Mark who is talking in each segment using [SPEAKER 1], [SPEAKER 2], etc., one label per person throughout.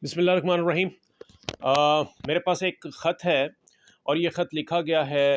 [SPEAKER 1] बिस्मिल्लाहिर्रहमानिर्रहीम। मेरे पास एक ख़त है और ये ख़त लिखा गया है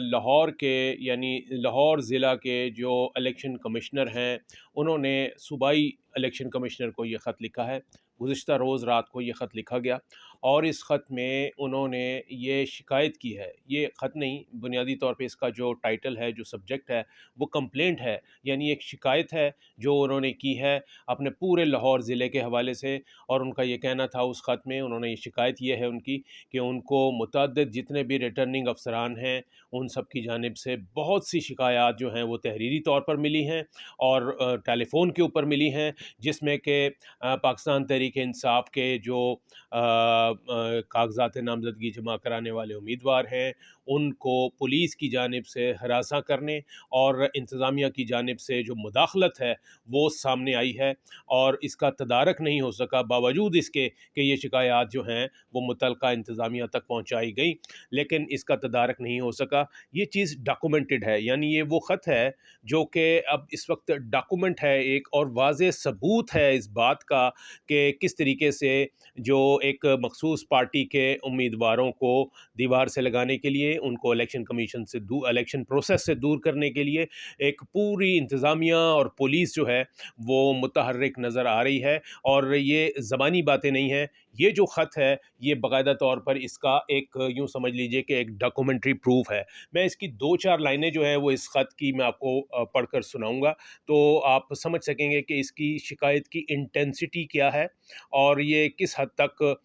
[SPEAKER 1] लाहौर के यानी लाहौर ज़िला के जो इलेक्शन कमिश्नर हैं उन्होंने सूबाई इलेक्शन कमिश्नर को ये ख़त लिखा है। गुज़िश्ता रोज़ रात को ये ख़त लिखा गया और इस ख़त में उन्होंने ये शिकायत की है। ये ख़त नहीं, बुनियादी तौर पे इसका जो टाइटल है, जो सब्जेक्ट है, वो कंप्लेंट है, यानी एक शिकायत है जो उन्होंने की है अपने पूरे लाहौर ज़िले के हवाले से। और उनका ये कहना था उस ख़त में, उन्होंने ये शिकायत ये है उनकी कि उनको मुतअद्दिद जितने भी रिटर्निंग अफसरान हैं उन सब की जानिब से बहुत सी शिकायत जो हैं वो तहरीरी तौर पर मिली हैं और टेलीफ़ोन के ऊपर मिली हैं, जिसमें कि पाकिस्तान तहरीक इंसाफ के जो कागज़ात नामज़दगी जमा कराने वाले उम्मीदवार हैं उनको पुलिस की जानिब से हरासा करने और इंतज़ामिया की जानिब से जो मुदाखलत है वो सामने आई है और इसका तदारक नहीं हो सका, बावजूद इसके कि ये शिकायत जो हैं वो मुतलका इंतज़ामिया तक पहुँचाई गई, लेकिन इसका तदारक नहीं हो सका। ये चीज़ डॉक्यूमेंटेड है, यानी ये वो ख़त है जो कि अब इस वक्त डॉक्यूमेंट है एक, और वाज़ेह सबूत है इस बात का कि किस तरीके से जो एक मखसूस पार्टी के उम्मीदवारों को दीवार से लगाने के लिए, उनको इलेक्शन कमीशन से इलेक्शन प्रोसेस से दूर करने के लिए एक पूरी इंतज़ामिया और पुलिस जो है वो मुतहर्रिक नज़र आ रही है। और ये ज़बानी बातें नहीं हैं, ये जो ख़त है ये बाकायदा तौर पर इसका एक यूँ समझ लीजिए कि एक डॉक्यूमेंट्री प्रूफ है। मैं इसकी 2-4 लाइनें जो हैं वो इस ख़त की मैं आपको पढ़कर सुनाऊँगा, तो आप समझ सकेंगे कि इसकी शिकायत की इंटेंसिटी क्या है और ये किस हद तक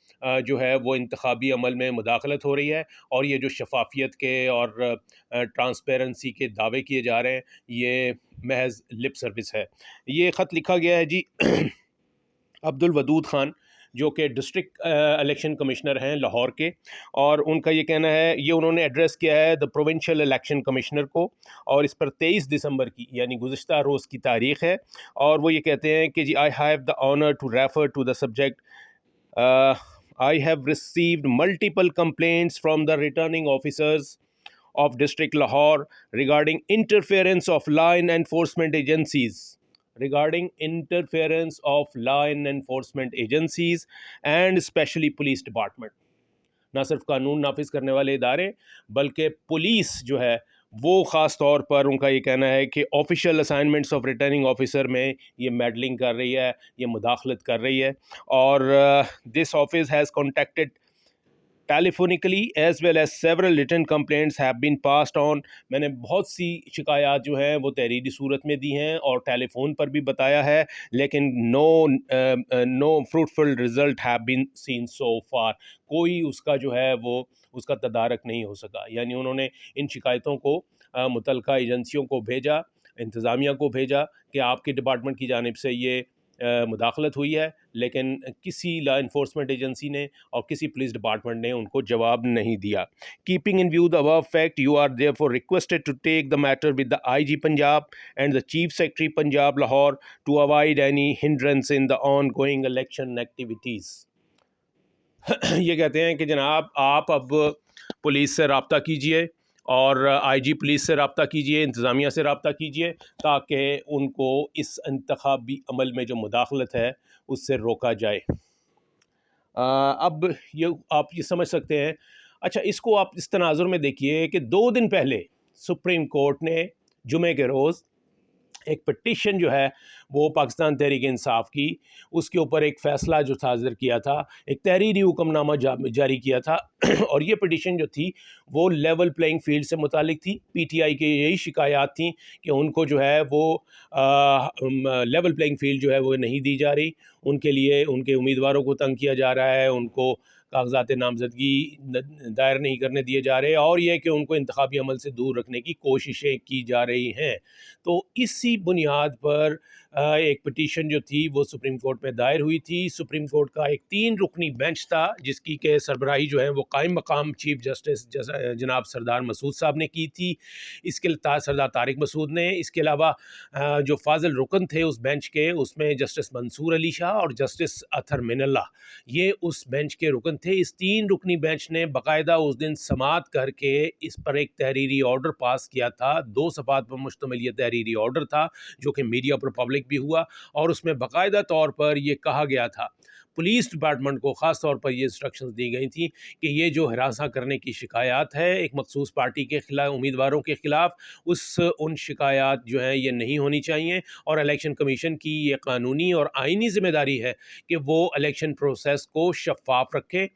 [SPEAKER 1] जो है वो इंतखाबी अमल में मुदाखलत हो रही है, और ये जो शफाफियत के और ट्रांसपेरेंसी के दावे किए जा रहे हैं ये महज लिप सर्विस है। ये ख़त लिखा गया है जी अब्दुल वदूद ख़ान, जो कि डिस्ट्रिक्ट इलेक्शन कमिश्नर हैं लाहौर के, और उनका ये कहना है, ये उन्होंने एड्रेस किया है द प्रोविंशियल इलेक्शन कमिश्नर को, और इस पर 23 दिसंबर की यानी गुज़िश्ता रोज़ की तारीख़ है। और वो ये कहते हैं कि जी I have the honour to refer to the subject. I have received multiple complaints from the returning officers of District Lahore regarding interference of law enforcement agencies, and especially police department. ना सिर्फ कानून नाफिज करने वाले इदारे बल्कि police जो है वो ख़ास तौर पर, उनका ये कहना है कि official assignments of returning officer में ये मेडलिंग कर रही है, ये मुदाखलत कर रही है। और this office has contacted telephonically as well as several written complaints have been passed on. मैंने बहुत सी शिकायत जो हैं वो तहरीरी सूरत में दी हैं और टेलीफोन पर भी बताया है, लेकिन no fruitful result have been seen so far. कोई उसका जो है वो उसका तदारक नहीं हो सका। यानी उन्होंने इन शिकायतों को मुतलका एजेंसियों को भेजा, इंतज़ामिया को भेजा कि आपके डिपार्टमेंट की जानिब से ये मुदाखलत हुई है, लेकिन किसी लॉ इन्फोर्समेंट एजेंसी ने और किसी पुलिस डिपार्टमेंट ने उनको जवाब नहीं दिया। Keeping in view the above fact, you are therefore requested to take the matter with the IG Punjab and the chief secretary Punjab Lahore to avoid any hindrance in the ongoing election activities. ये कहते हैं कि जनाब आप अब police से रब्ता कीजिए और IG पुलिस से रब्ता कीजिए, इंतज़ामिया से रब्ता कीजिए, ताकि उनको इस इंतखाबी अमल में जो मुदाखलत है उससे रोका जाए। अब ये आप ये समझ सकते हैं। अच्छा, इसको आप इस तनाजुर में देखिए कि 2 दिन पहले सुप्रीम कोर्ट ने जुमे के रोज़ एक पिटीशन जो है वो पाकिस्तान तहरीक इंसाफ की, उसके ऊपर एक फ़ैसला जो साज़िर किया था, एक तहरीरी हुक्मनामा जारी किया था और ये पिटीशन जो थी वो लेवल प्लेइंग फील्ड से मुतालिक थी। PTI के यही शिकायत थी कि उनको जो है वो लेवल प्लेइंग फील्ड जो है वो नहीं दी जा रही, उनके लिए उनके उम्मीदवारों को तंग किया जा रहा है, उनको कागज़ात नामज़दगी दायर नहीं करने दिए जा रहे, और ये कि उनको इंतखाबी अमल से दूर रखने की कोशिशें की जा रही हैं। तो इसी बुनियाद पर एक पिटीशन जो थी वो सुप्रीम कोर्ट में दायर हुई थी। सुप्रीम कोर्ट का एक 3 रुकनी बेंच था जिसकी के सरबराही जो है वो कायम मकाम चीफ जस्टिस जनाब सरदार मसूद साहब ने की थी। इसके सरदार तारिक मसूद ने, इसके अलावा जो फाजिल रुकन थे उस बेंच के, उसमें जस्टिस मंसूर अली शाह और जस्टिस अतहर मिनल्ला, ये उस बेंच के रुकन थे। इस 3 रुकनी बेंच ने बाकायदा उस दिन समाअत करके इस पर एक तहरीरी ऑर्डर पास किया था। 2 सफ़ात पर मुश्तमिल ये तहरीरी ऑर्डर था जो कि मीडिया पर पब्लिक भी हुआ, और उसमें बाकायदा तौर पर यह कहा गया था, پولیس ڈپارٹمنٹ کو خاص طور پر یہ انسٹرکشنز دی گئی تھیں کہ یہ جو ہراساں کرنے کی شکایات ہے ایک مخصوص پارٹی کے خلاف امیدواروں کے خلاف ان شکایات جو ہیں یہ نہیں ہونی چاہیے، اور الیکشن کمیشن کی یہ قانونی اور آئینی ذمہ داری ہے کہ وہ الیکشن پروسیس کو شفاف رکھے،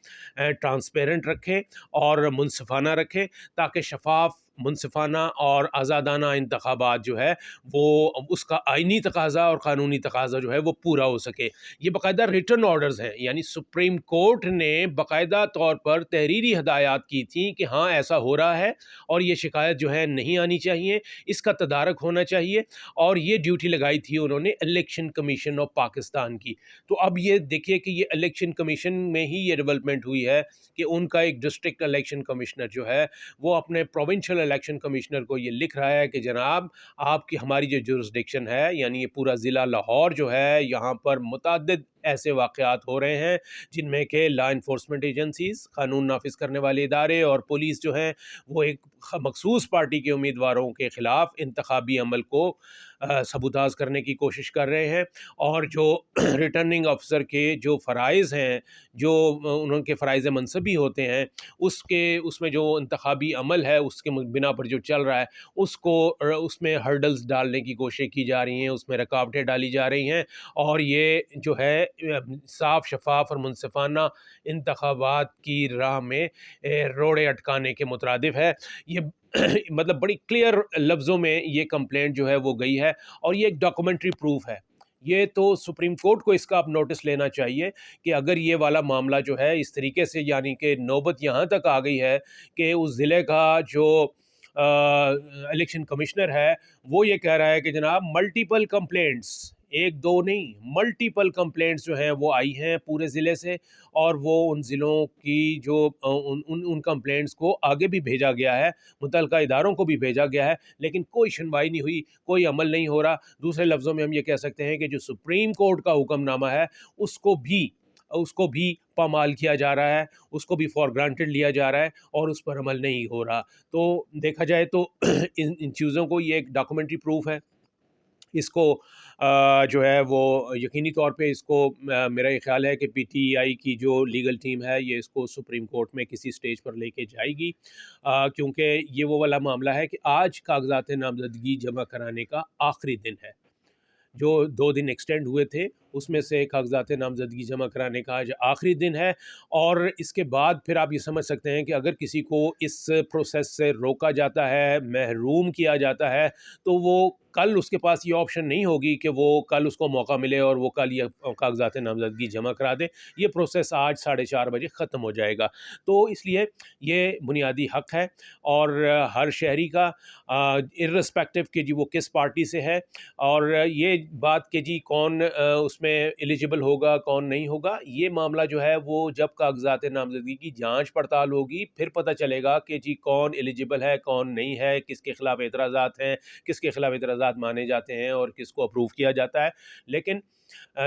[SPEAKER 1] ٹرانسپیرنٹ رکھے اور منصفانہ رکھے، تاکہ شفاف، منصفانہ اور آزادانہ انتخابات جو ہے وہ اس کا آئینی تقاضا اور قانونی تقاضا جو ہے وہ پورا ہو سکے۔ یہ باقاعدہ ریٹن آرڈرز ہیں، یعنی سپریم کورٹ نے باقاعدہ طور پر تحریری ہدایات کی تھیں کہ ہاں ایسا ہو رہا ہے اور یہ شکایت جو ہے نہیں آنی چاہیے، اس کا تدارک ہونا چاہیے، اور یہ ڈیوٹی لگائی تھی انہوں نے الیکشن کمیشن آف پاکستان کی۔ تو اب یہ دیکھیے کہ یہ الیکشن کمیشن میں ہی یہ ڈیولپمنٹ ہوئی ہے کہ ان کا ایک ڈسٹرکٹ الیکشن کمشنر جو ہے وہ اپنے پروونشل الیکشن کمشنر کو یہ لکھ رہا ہے کہ جناب آپ کی ہماری جو جورسڈکشن ہے، یعنی یہ پورا ضلع لاہور جو ہے، یہاں پر متعدد ایسے واقعات ہو رہے ہیں جن میں کہ لا انفورسمنٹ ایجنسیز، قانون نافذ کرنے والے ادارے اور پولیس جو ہیں وہ ایک مخصوص پارٹی کے امیدواروں کے خلاف انتخابی عمل کو سبوتاژ کرنے کی کوشش کر رہے ہیں، اور جو ریٹرننگ افسر کے جو فرائض ہیں، جو ان کے فرائض منصبی ہوتے ہیں، اس میں جو انتخابی عمل ہے اس کے بنا پر جو چل رہا ہے اس میں ہرڈلز ڈالنے کی کوشش کی جا رہی ہیں، اس میں رکاوٹیں ڈالی جا رہی ہیں، اور یہ جو ہے صاف، شفاف اور منصفانہ انتخابات کی راہ میں روڑے اٹکانے کے مترادف ہے۔ یہ مطلب بڑی کلیئر لفظوں میں یہ کمپلینٹ جو ہے وہ گئی ہے، اور یہ ایک ڈاکومنٹری پروف ہے۔ یہ تو سپریم کورٹ کو اس کا اب نوٹس لینا چاہیے کہ اگر یہ والا معاملہ جو ہے اس طریقے سے، یعنی کہ نوبت یہاں تک آ گئی ہے کہ اس ضلع کا جو الیکشن کمشنر ہے وہ یہ کہہ رہا ہے کہ جناب ملٹیپل کمپلینٹس، ایک دو نہیں، ملٹیپل کمپلینٹس جو ہیں وہ آئی ہیں پورے ضلع سے، اور وہ ان ضلعوں کی جو ان کمپلینٹس کو آگے بھی بھیجا گیا ہے، متعلقہ اداروں کو بھی بھیجا گیا ہے، لیکن کوئی سنوائی نہیں ہوئی، کوئی عمل نہیں ہو رہا۔ دوسرے لفظوں میں ہم یہ کہہ سکتے ہیں کہ جو سپریم کورٹ کا حکم نامہ ہے اس کو بھی پامال کیا جا رہا ہے، اس کو بھی فار گرانٹڈ لیا جا رہا ہے، اور اس پر عمل نہیں ہو رہا۔ تو دیکھا جائے تو ان چیزوں کو یہ ایک ڈاکومنٹری پروف ہے، اس کو جو ہے وہ یقینی طور پہ اس کو میرا یہ خیال ہے کہ پی ٹی آئی کی جو لیگل ٹیم ہے یہ اس کو سپریم کورٹ میں کسی سٹیج پر لے کے جائے گی، کیونکہ یہ وہ والا معاملہ ہے کہ آج کاغذات نامزدگی جمع کرانے کا آخری دن ہے۔ جو 2 دن ایکسٹینڈ ہوئے تھے اس میں سے کاغذات نامزدگی جمع کرانے کا آج آخری دن ہے، اور اس کے بعد پھر آپ یہ سمجھ سکتے ہیں کہ اگر کسی کو اس پروسیس سے روکا جاتا ہے، محروم کیا جاتا ہے، تو وہ کل اس کے پاس یہ آپشن نہیں ہوگی کہ وہ کل اس کو موقع ملے اور وہ کل یہ کاغذات نامزدگی جمع کرا دے۔ یہ پروسیس آج 4:30 بجے ختم ہو جائے گا۔ تو اس لیے یہ بنیادی حق ہے، اور ہر شہری کا ارسپیکٹو کہ جی وہ کس پارٹی سے ہے، اور یہ بات کہ جی کون اس میں ایلیجبل ہوگا کون نہیں ہوگا، یہ معاملہ جو ہے وہ جب کاغذات نامزدگی کی جانچ پڑتال ہوگی پھر پتہ چلے گا کہ جی کون ایلیجبل ہے کون نہیں ہے، کس کے خلاف اعتراضات ہیں، کس کے خلاف اعتراضات مانے جاتے ہیں اور کس کو اپروو کیا جاتا ہے۔ لیکن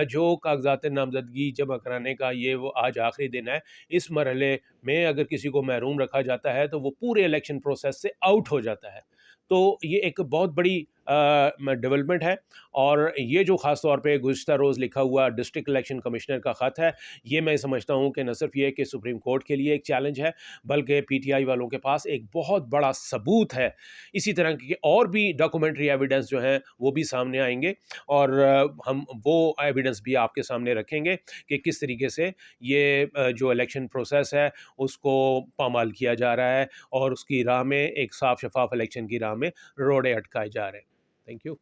[SPEAKER 1] جو کاغذات نامزدگی جمع کرانے کا یہ وہ آج آخری دن ہے، اس مرحلے میں اگر کسی کو محروم رکھا جاتا ہے تو وہ پورے الیکشن پروسیس سے آؤٹ ہو جاتا ہے۔ تو یہ ایک بہت بڑی ڈیولپمنٹ ہے، اور یہ جو خاص طور پہ گزشتہ روز لکھا ہوا ڈسٹرکٹ الیکشن کمشنر کا خط ہے، یہ میں سمجھتا ہوں کہ نہ صرف یہ کہ سپریم کورٹ کے لیے ایک چیلنج ہے، بلکہ پی ٹی آئی والوں کے پاس ایک بہت بڑا ثبوت ہے۔ اسی طرح کے اور بھی ڈاکومنٹری ایویڈنس جو ہیں وہ بھی سامنے آئیں گے، اور ہم وہ ایویڈنس بھی آپ کے سامنے رکھیں گے کہ کس طریقے سے یہ جو الیکشن پروسیس ہے اس کو پامال کیا جا رہا ہے، اور اس کی راہ میں ایک صاف شفاف الیکشن کی راہ میں روڑے اٹکائے جا رہے ہیں۔ Thank you.